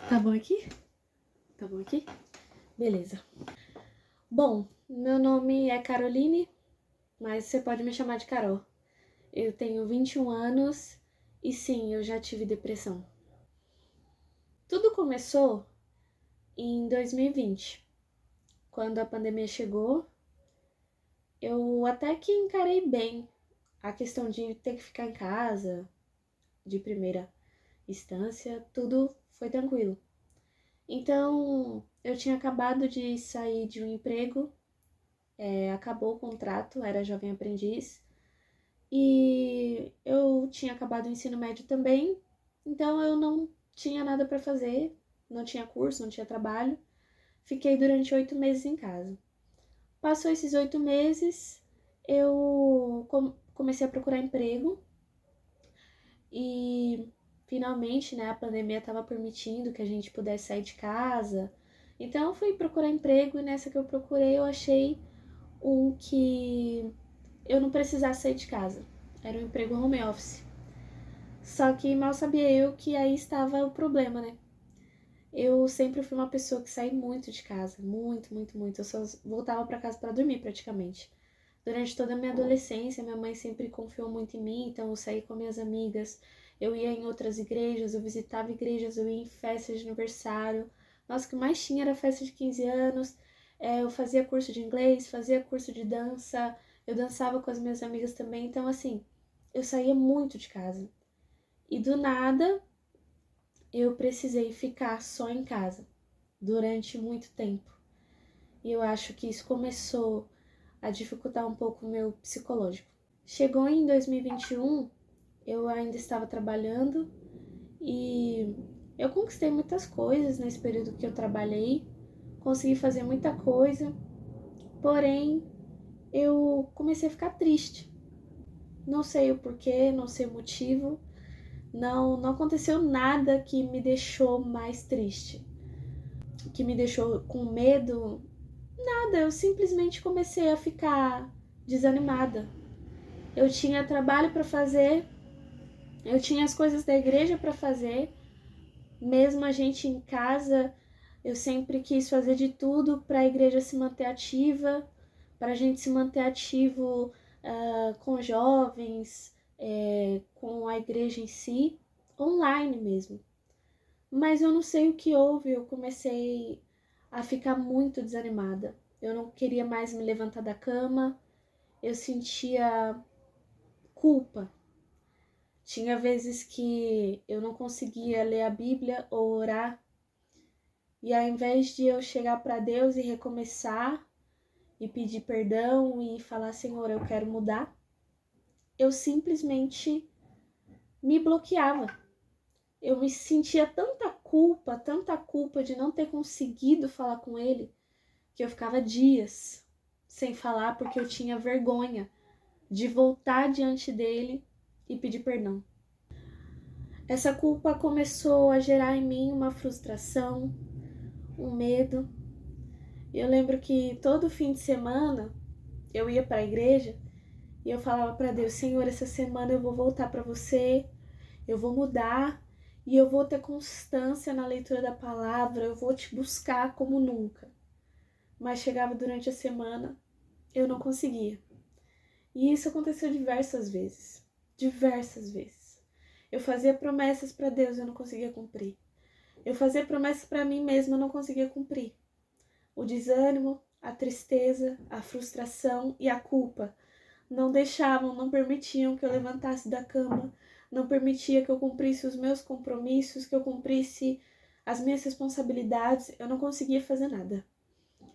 Tá bom aqui? Tá bom aqui? Beleza. Bom, meu nome é Caroline, mas você pode me chamar de Carol. Eu tenho 21 anos e sim, eu já tive depressão. Tudo começou em 2020, quando a pandemia chegou. Eu até que encarei bem a questão de ter que ficar em casa, de primeira instância, tudo foi tranquilo. Então, eu tinha acabado de sair de um emprego, acabou o contrato, era jovem aprendiz, e eu tinha acabado o ensino médio também, então eu não tinha nada para fazer, não tinha curso, não tinha trabalho. Fiquei durante 8 meses em casa. Passou esses 8 meses, eu comecei a procurar emprego e finalmente, né, a pandemia estava permitindo que a gente pudesse sair de casa. Então eu fui procurar emprego e nessa que eu procurei eu achei um que eu não precisasse sair de casa. Era um emprego home office. Só que mal sabia eu que aí estava o problema, né? Eu sempre fui uma pessoa que saí muito de casa, muito, muito, muito. Eu só voltava para casa para dormir praticamente. Durante toda a minha adolescência, minha mãe sempre confiou muito em mim, então eu saí com minhas amigas, eu ia em outras igrejas, eu visitava igrejas, eu ia em festas de aniversário. Nossa, o que mais tinha era festa de 15 anos. Eu fazia curso de inglês, fazia curso de dança, eu dançava com as minhas amigas também. Então, assim, eu saía muito de casa. E do nada, eu precisei ficar só em casa durante muito tempo. E eu acho que isso começou a dificultar um pouco o meu psicológico. Chegou em 2021, eu ainda estava trabalhando e eu conquistei muitas coisas nesse período que eu trabalhei, consegui fazer muita coisa, porém eu comecei a ficar triste. Não sei o porquê, não sei o motivo, não aconteceu nada que me deixou mais triste, que me deixou com medo, nada, eu simplesmente comecei a ficar desanimada. Eu tinha trabalho para fazer, eu tinha as coisas da igreja para fazer, mesmo a gente em casa, eu sempre quis fazer de tudo para a igreja se manter ativa, para a gente se manter ativo com jovens, com a igreja em si, online mesmo. Mas eu não sei o que houve, eu comecei a ficar muito desanimada. Eu não queria mais me levantar da cama, eu sentia culpa. Tinha vezes que eu não conseguia ler a Bíblia ou orar, e ao invés de eu chegar para Deus e recomeçar e pedir perdão e falar, Senhor, eu quero mudar, eu simplesmente me bloqueava. Eu me sentia tanta culpa de não ter conseguido falar com ele, que eu ficava dias sem falar porque eu tinha vergonha de voltar diante dele e pedir perdão. Essa culpa começou a gerar em mim uma frustração, um medo. Eu lembro que todo fim de semana eu ia para a igreja e eu falava para Deus, Senhor, essa semana eu vou voltar para você, eu vou mudar e eu vou ter constância na leitura da palavra, eu vou te buscar como nunca. Mas chegava durante a semana, eu não conseguia. E isso aconteceu diversas vezes. Diversas vezes. Eu fazia promessas para Deus, eu não conseguia cumprir. Eu fazia promessas para mim mesma, eu não conseguia cumprir. O desânimo, a tristeza, a frustração e a culpa não deixavam, não permitiam que eu levantasse da cama, não permitia que eu cumprisse os meus compromissos, que eu cumprisse as minhas responsabilidades. Eu não conseguia fazer nada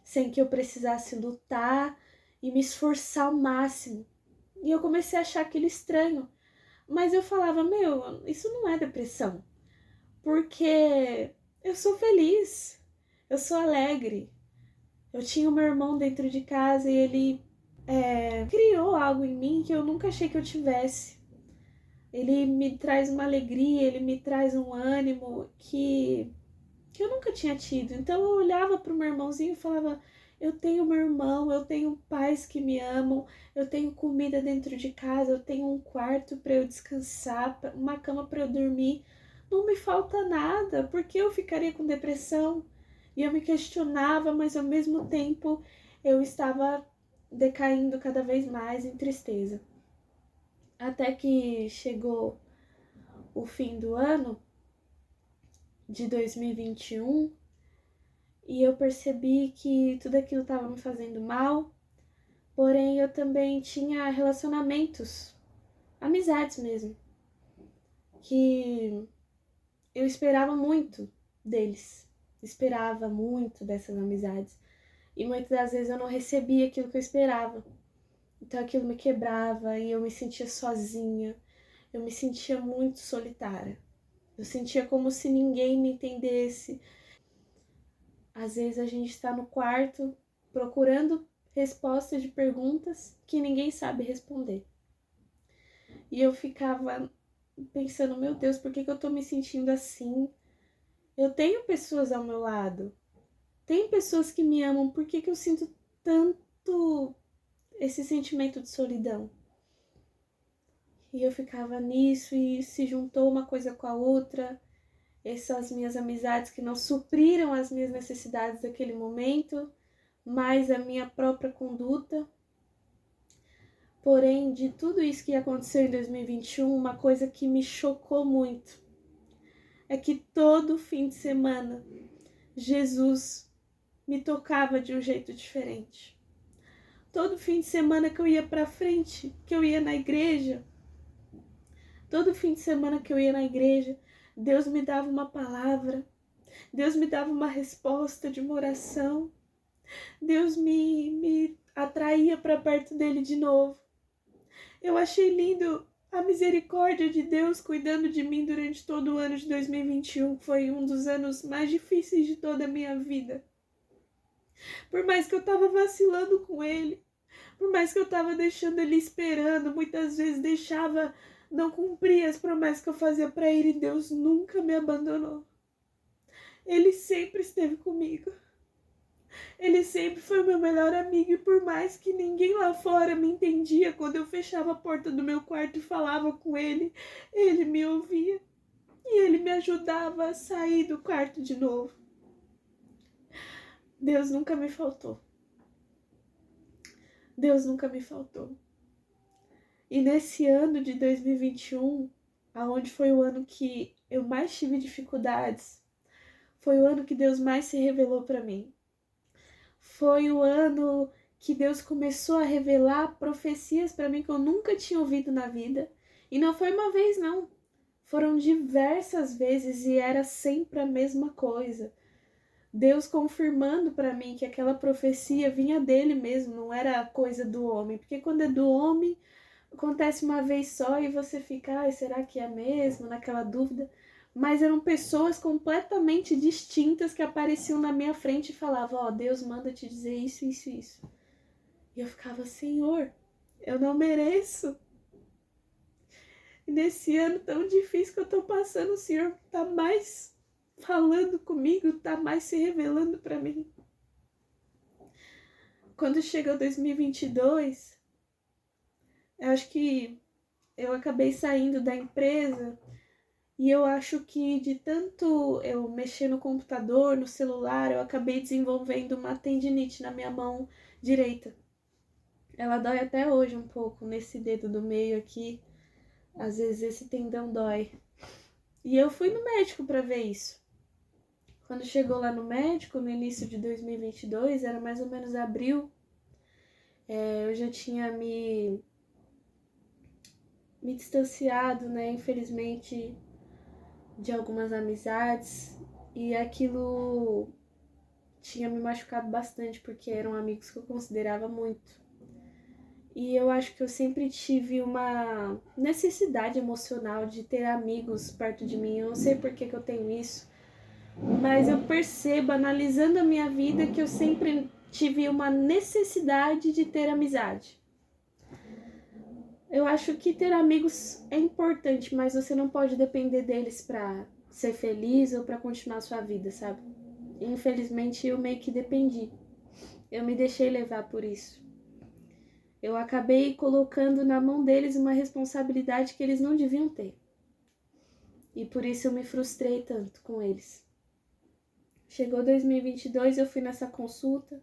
sem que eu precisasse lutar e me esforçar ao máximo. E eu comecei a achar aquilo estranho. Mas eu falava, meu, isso não é depressão. Porque eu sou feliz, eu sou alegre. Eu tinha o meu irmão dentro de casa e ele criou algo em mim que eu nunca achei que eu tivesse. Ele me traz uma alegria, ele me traz um ânimo que eu nunca tinha tido. Então eu olhava para o meu irmãozinho e falava, eu tenho meu irmão, eu tenho pais que me amam, eu tenho comida dentro de casa, eu tenho um quarto para eu descansar, uma cama para eu dormir. não me falta nada, por que eu ficaria com depressão? E eu me questionava, mas ao mesmo tempo eu estava decaindo cada vez mais em tristeza. Até que chegou o fim do ano de 2021 e eu percebi que tudo aquilo estava me fazendo mal, porém eu também tinha relacionamentos, amizades mesmo, que eu esperava muito deles, esperava muito dessas amizades e muitas das vezes eu não recebia aquilo que eu esperava. Então aquilo me quebrava e eu me sentia sozinha, eu me sentia muito solitária. Eu sentia como se ninguém me entendesse. Às vezes a gente está no quarto procurando respostas de perguntas que ninguém sabe responder. E eu ficava pensando, meu Deus, por que eu tô me sentindo assim? Eu tenho pessoas ao meu lado, tem pessoas que me amam, por que eu sinto tanto esse sentimento de solidão? E eu ficava nisso e se juntou uma coisa com a outra. Essas minhas amizades que não supriram as minhas necessidades daquele momento, mais a minha própria conduta. Porém, de tudo isso que aconteceu em 2021, uma coisa que me chocou muito é que todo fim de semana Jesus me tocava de um jeito diferente. Todo fim de semana que eu ia para frente, que eu ia na igreja, todo fim de semana que eu ia na igreja, Deus me dava uma palavra, Deus me dava uma resposta de uma oração, Deus me atraía para perto dele de novo. Eu achei lindo a misericórdia de Deus cuidando de mim durante todo o ano de 2021, que foi um dos anos mais difíceis de toda a minha vida. Por mais que eu estava vacilando com ele, por mais que eu estava deixando ele esperando, muitas vezes deixava, não cumpria as promessas que eu fazia para ele, Deus nunca me abandonou. Ele sempre esteve comigo. Ele sempre foi o meu melhor amigo e por mais que ninguém lá fora me entendia, quando eu fechava a porta do meu quarto e falava com ele, ele me ouvia e ele me ajudava a sair do quarto de novo. Deus nunca me faltou. Deus nunca me faltou. E nesse ano de 2021, aonde foi o ano que eu mais tive dificuldades, foi o ano que Deus mais se revelou para mim. Foi o ano que Deus começou a revelar profecias para mim que eu nunca tinha ouvido na vida. E não foi uma vez, não. Foram diversas vezes e era sempre a mesma coisa. Deus confirmando para mim que aquela profecia vinha dele mesmo, não era coisa do homem. Porque quando é do homem, acontece uma vez só e você fica, ai, será que é mesmo? Naquela dúvida. Mas eram pessoas completamente distintas que apareciam na minha frente e falavam, ó, Deus manda te dizer isso, isso, isso. E eu ficava, Senhor, eu não mereço. E nesse ano tão difícil que eu tô passando, o Senhor tá mais falando comigo, tá mais se revelando para mim. Quando chega 2022, eu acho que eu acabei saindo da empresa. E eu acho que de tanto eu mexer no computador, no celular, eu acabei desenvolvendo uma tendinite na minha mão direita. Ela dói até hoje um pouco, nesse dedo do meio aqui. Às vezes esse tendão dói. E eu fui no médico para ver isso. Quando chegou lá no médico, no início de 2022, era mais ou menos abril, eu já tinha me distanciado, né, infelizmente, de algumas amizades. E aquilo tinha me machucado bastante, porque eram amigos que eu considerava muito. E eu acho que eu sempre tive uma necessidade emocional de ter amigos perto de mim. Eu não sei por que eu tenho isso, mas eu percebo, analisando a minha vida, que eu sempre tive uma necessidade de ter amizade. Eu acho que ter amigos é importante, mas você não pode depender deles pra ser feliz ou pra continuar a sua vida, sabe? Infelizmente eu meio que dependi. Eu me deixei levar por isso. Eu acabei colocando na mão deles uma responsabilidade que eles não deviam ter. E por isso eu me frustrei tanto com eles. Chegou 2022, eu fui nessa consulta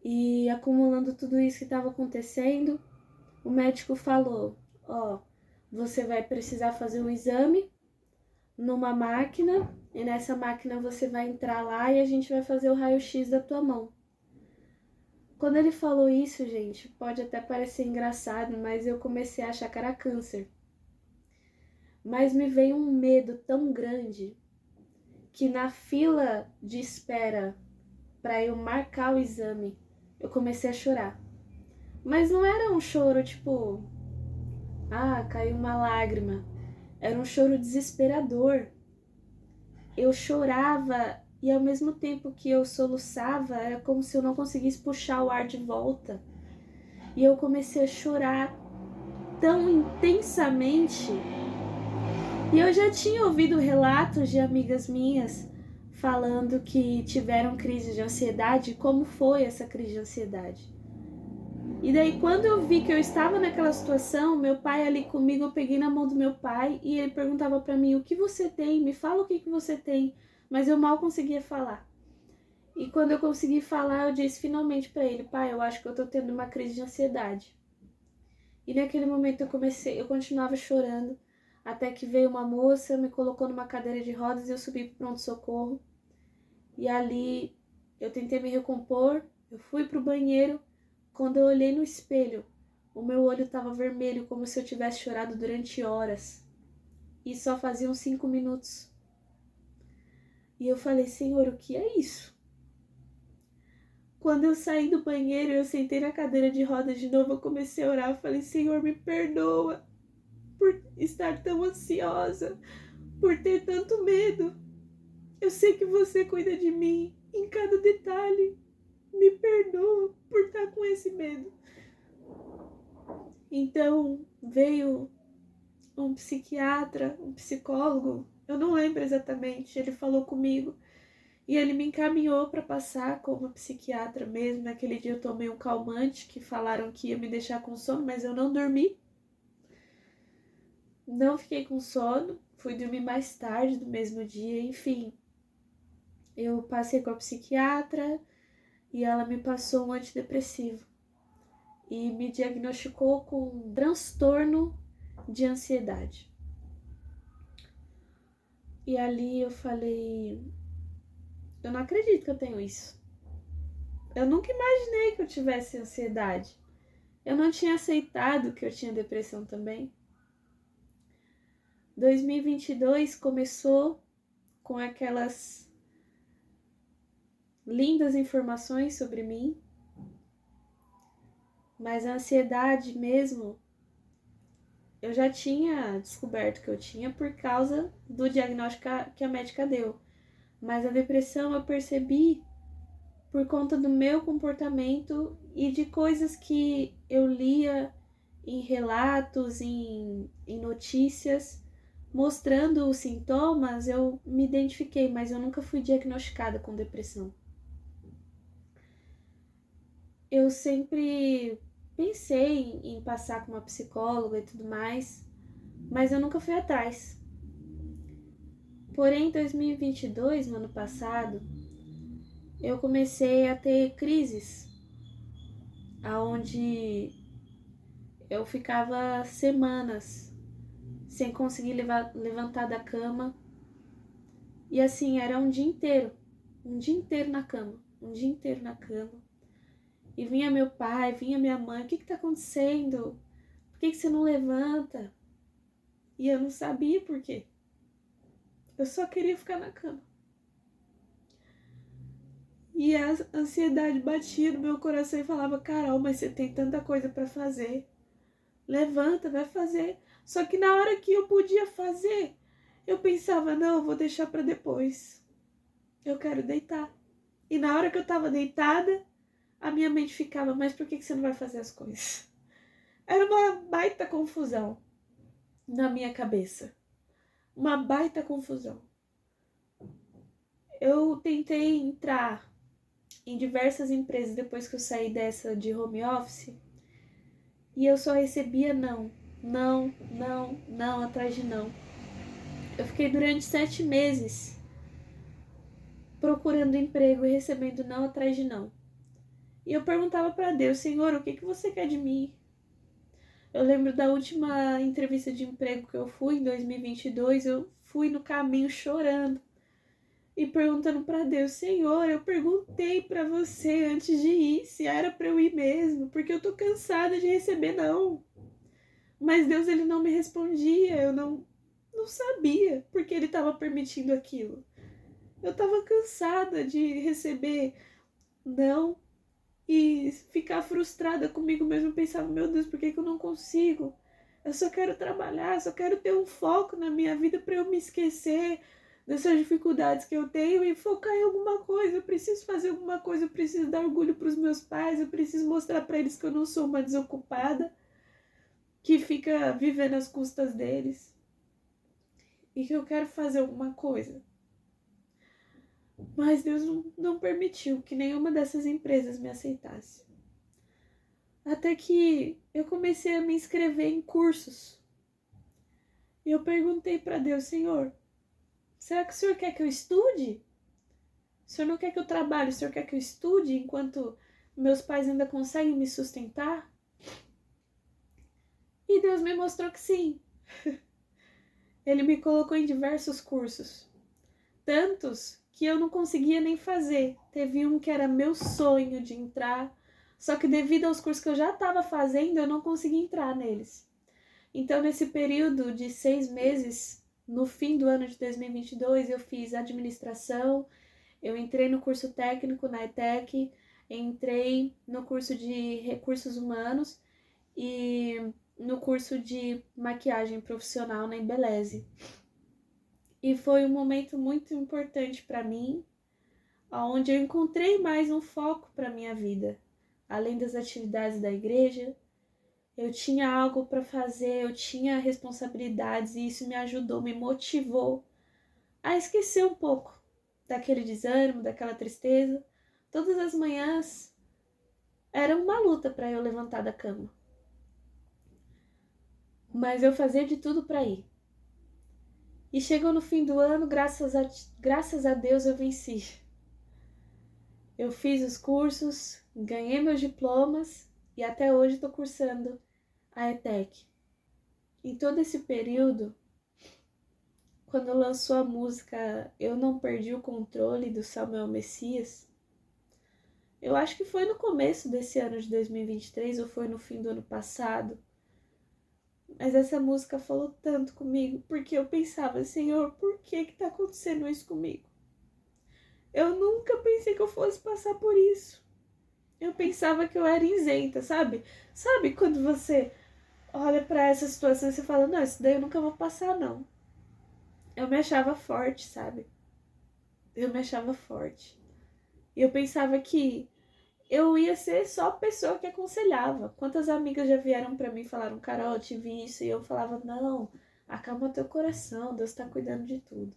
e acumulando tudo isso que estava acontecendo, o médico falou: ó, você vai precisar fazer um exame numa máquina e nessa máquina você vai entrar lá e a gente vai fazer o raio-x da tua mão. Quando ele falou isso, gente, pode até parecer engraçado, mas eu comecei a achar que era câncer. Mas me veio um medo tão grande que na fila de espera para eu marcar o exame, eu comecei a chorar. Mas não era um choro tipo, caiu uma lágrima. Era um choro desesperador. Eu chorava e ao mesmo tempo que eu soluçava, era como se eu não conseguisse puxar o ar de volta. E eu comecei a chorar tão intensamente. E eu já tinha ouvido relatos de amigas minhas falando que tiveram crise de ansiedade, como foi essa crise de ansiedade. E daí quando eu vi que eu estava naquela situação, meu pai ali comigo, eu peguei na mão do meu pai e ele perguntava para mim: o que você tem? Me fala o que você tem. Mas eu mal conseguia falar. E quando eu consegui falar, eu disse finalmente para ele: pai, eu acho que eu tô tendo uma crise de ansiedade. E naquele momento eu continuava chorando, até que veio uma moça, me colocou numa cadeira de rodas e eu subi pro pronto-socorro. E ali eu tentei me recompor, eu fui pro banheiro. Quando eu olhei no espelho, o meu olho estava vermelho, como se eu tivesse chorado durante horas. E só faziam 5 minutos. E eu falei: Senhor, o que é isso? Quando eu saí do banheiro, eu sentei na cadeira de rodas de novo, eu comecei a orar. Eu falei: Senhor, me perdoa por estar tão ansiosa, por ter tanto medo. Eu sei que você cuida de mim em cada detalhe. Me perdoa por estar com esse medo. Então veio um psiquiatra, um psicólogo, eu não lembro exatamente, ele falou comigo e ele me encaminhou para passar com uma psiquiatra mesmo. Naquele dia eu tomei um calmante que falaram que ia me deixar com sono, mas eu não dormi. Não fiquei com sono, fui dormir mais tarde do mesmo dia, enfim. Eu passei com a psiquiatra e ela me passou um antidepressivo e me diagnosticou com um transtorno de ansiedade. E ali eu falei: eu não acredito que eu tenho isso. Eu nunca imaginei que eu tivesse ansiedade. Eu não tinha aceitado que eu tinha depressão também. 2022 começou com aquelas lindas informações sobre mim, mas a ansiedade mesmo, eu já tinha descoberto que eu tinha por causa do diagnóstico que a médica deu. Mas a depressão eu percebi por conta do meu comportamento e de coisas que eu lia em relatos, em notícias, mostrando os sintomas. Eu me identifiquei, mas eu nunca fui diagnosticada com depressão. Eu sempre pensei em passar com uma psicóloga e tudo mais, mas eu nunca fui atrás. Porém, em 2022, no ano passado, eu comecei a ter crises, aonde eu ficava semanas sem conseguir levantar da cama. E assim, era um dia inteiro na cama, um dia inteiro na cama. E vinha meu pai, vinha minha mãe: o que tá acontecendo? Por que você não levanta? E eu não sabia por quê. Eu só queria ficar na cama. E a ansiedade batia no meu coração e falava: Carol, mas você tem tanta coisa para fazer. Levanta, vai fazer. Só que na hora que eu podia fazer, eu pensava: não, eu vou deixar para depois. Eu quero deitar. E na hora que eu tava deitada, a minha mente ficava: mas por que você não vai fazer as coisas? Era uma baita confusão na minha cabeça. Uma baita confusão. Eu tentei entrar em diversas empresas depois que eu saí dessa de home office e eu só recebia não, não, não, não atrás de não. Eu fiquei durante 7 meses procurando emprego e recebendo não atrás de não. E eu perguntava para Deus, Senhor, o que você quer de mim? Eu lembro da última entrevista de emprego que eu fui, em 2022, eu fui no caminho chorando e perguntando para Deus, Senhor, eu perguntei para você antes de ir se era para eu ir mesmo, porque eu tô cansada de receber não. Mas Deus, ele não me respondia, eu não sabia porque ele estava permitindo aquilo. Eu estava cansada de receber não e ficar frustrada comigo mesmo. Eu pensava, meu Deus, por que eu não consigo? Eu só quero trabalhar, só quero ter um foco na minha vida para eu me esquecer dessas dificuldades que eu tenho e focar em alguma coisa. Eu preciso fazer alguma coisa, eu preciso dar orgulho para os meus pais, eu preciso mostrar para eles que eu não sou uma desocupada que fica vivendo às custas deles e que eu quero fazer alguma coisa. Mas Deus não permitiu que nenhuma dessas empresas me aceitasse. Até que eu comecei a me inscrever em cursos. E eu perguntei para Deus, Senhor, será que o Senhor quer que eu estude? O Senhor não quer que eu trabalhe, o Senhor quer que eu estude enquanto meus pais ainda conseguem me sustentar? E Deus me mostrou que sim. Ele me colocou em diversos cursos. Tantos que eu não conseguia nem fazer. Teve um que era meu sonho de entrar, só que devido aos cursos que eu já estava fazendo, eu não consegui entrar neles. Então, nesse período de 6 meses, no fim do ano de 2022, eu fiz administração, eu entrei no curso técnico na ETEC, entrei no curso de recursos humanos e no curso de maquiagem profissional na Embeleze. E foi um momento muito importante para mim, onde eu encontrei mais um foco para minha vida. Além das atividades da igreja, eu tinha algo para fazer, eu tinha responsabilidades e isso me ajudou, me motivou a esquecer um pouco daquele desânimo, daquela tristeza. Todas as manhãs era uma luta para eu levantar da cama. Mas eu fazia de tudo para ir. E chegou no fim do ano, graças a Deus eu venci. Eu fiz os cursos, ganhei meus diplomas e até hoje estou cursando a ETEC. Em todo esse período, quando lançou a música Eu Não Perdi o Controle, do Samuel Messias, eu acho que foi no começo desse ano de 2023 ou foi no fim do ano passado, mas essa música falou tanto comigo, porque eu pensava, Senhor, por que tá acontecendo isso comigo? Eu nunca pensei que eu fosse passar por isso. Eu pensava que eu era isenta, sabe? Sabe quando você olha pra essa situação e você fala, não, isso daí eu nunca vou passar, não. Eu me achava forte, sabe? Eu me achava forte. E eu pensava que eu ia ser só a pessoa que aconselhava. Quantas amigas já vieram pra mim e falaram, Carol, eu tive isso. E eu falava, não, acalma teu coração, Deus tá cuidando de tudo.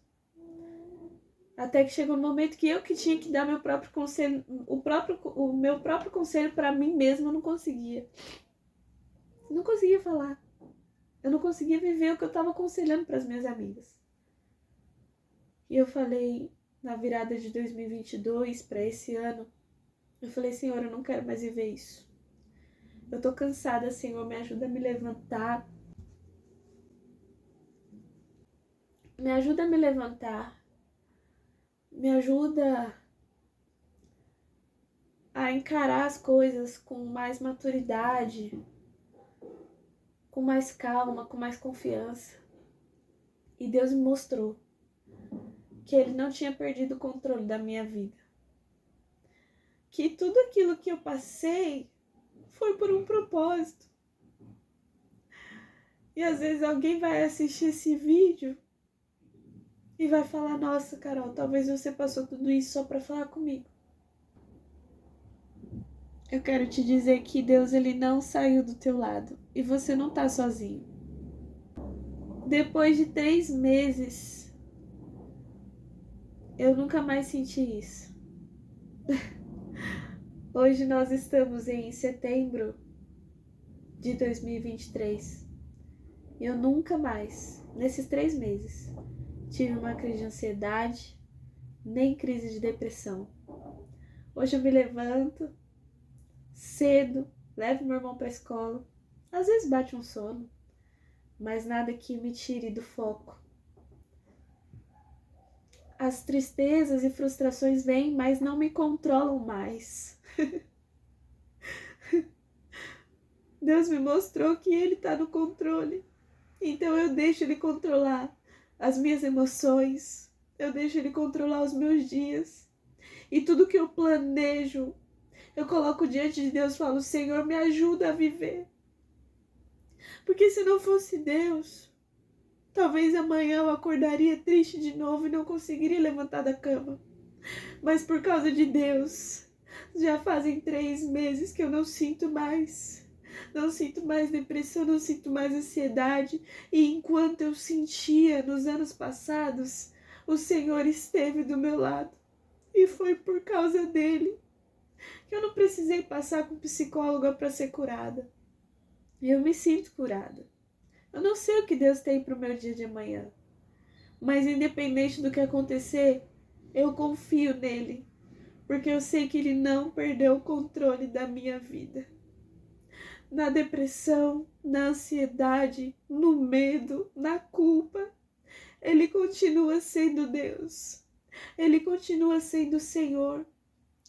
Até que chegou um momento que eu que tinha que dar meu próprio conselho, o meu próprio conselho para mim mesma, eu não conseguia. Não conseguia falar. Eu não conseguia viver o que eu estava aconselhando para as minhas amigas. E eu falei, na virada de 2022 para esse ano, eu falei, Senhor, eu não quero mais viver isso. Eu tô cansada, Senhor, me ajuda a me levantar. Me ajuda a me levantar. Me ajuda a encarar as coisas com mais maturidade, com mais calma, com mais confiança. E Deus me mostrou que Ele não tinha perdido o controle da minha vida. Que tudo aquilo que eu passei foi por um propósito. E às vezes alguém vai assistir esse vídeo e vai falar, nossa, Carol, talvez você passou tudo isso só para falar comigo. Eu quero te dizer que Deus, ele não saiu do teu lado e você não tá sozinho. Depois de 3 meses, eu nunca mais senti isso. Hoje nós estamos em setembro de 2023. E eu nunca mais, nesses 3 meses, tive uma crise de ansiedade, nem crise de depressão. Hoje eu me levanto cedo, levo meu irmão para a escola. Às vezes bate um sono, mas nada que me tire do foco. As tristezas e frustrações vêm, mas não me controlam mais. Deus me mostrou que Ele está no controle. Então eu deixo Ele controlar as minhas emoções. Eu deixo Ele controlar os meus dias. E tudo que eu planejo, eu coloco diante de Deus e falo: Senhor, me ajuda a viver. Porque se não fosse Deus, talvez amanhã eu acordaria triste de novo e não conseguiria levantar da cama. Mas por causa de Deus, já fazem 3 meses que eu não sinto mais. Não sinto mais depressão, não sinto mais ansiedade. E enquanto eu sentia nos anos passados, o Senhor esteve do meu lado. E foi por causa dele que eu não precisei passar com psicóloga para ser curada. E eu me sinto curada. Eu não sei o que Deus tem para o meu dia de amanhã. Mas independente do que acontecer, eu confio nele. Porque eu sei que ele não perdeu o controle da minha vida. Na depressão, na ansiedade, no medo, na culpa, ele continua sendo Deus. Ele continua sendo o Senhor.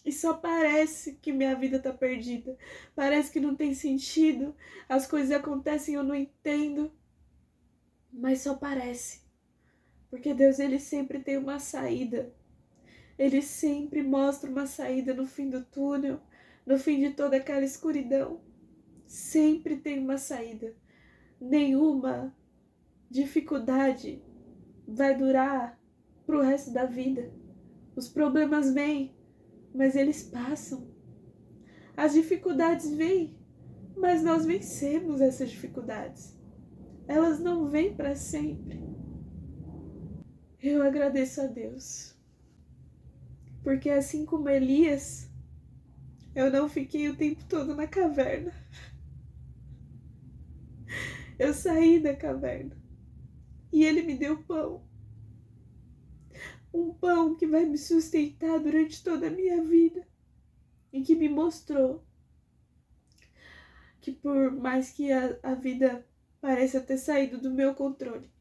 E só parece que minha vida tá perdida. Parece que não tem sentido. As coisas acontecem e eu não entendo. Mas só parece. Porque Deus, ele sempre tem uma saída. Ele sempre mostra uma saída no fim do túnel. No fim de toda aquela escuridão. Sempre tem uma saída. Nenhuma dificuldade vai durar pro resto da vida. Os problemas vêm, mas eles passam. As dificuldades vêm, mas nós vencemos essas dificuldades. Elas não vêm para sempre. Eu agradeço a Deus. Porque assim como Elias, eu não fiquei o tempo todo na caverna. Eu saí da caverna. E ele me deu pão. Um pão que vai me sustentar durante toda a minha vida. E que me mostrou que por mais que a vida pareça ter saído do meu controle,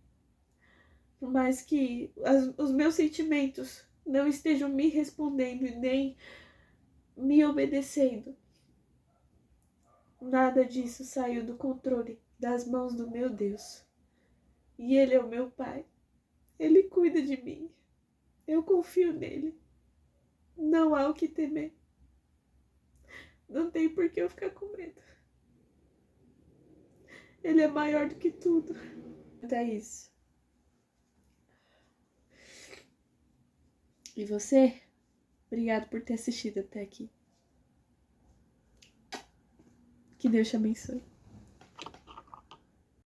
por mais que os meus sentimentos não estejam me respondendo e nem me obedecendo, nada disso saiu do controle das mãos do meu Deus. E Ele é o meu Pai. Ele cuida de mim. Eu confio nele. Não há o que temer. Não tem por que eu ficar com medo. Ele é maior do que tudo. Até isso. E você? Obrigado por ter assistido até aqui. Que Deus te abençoe.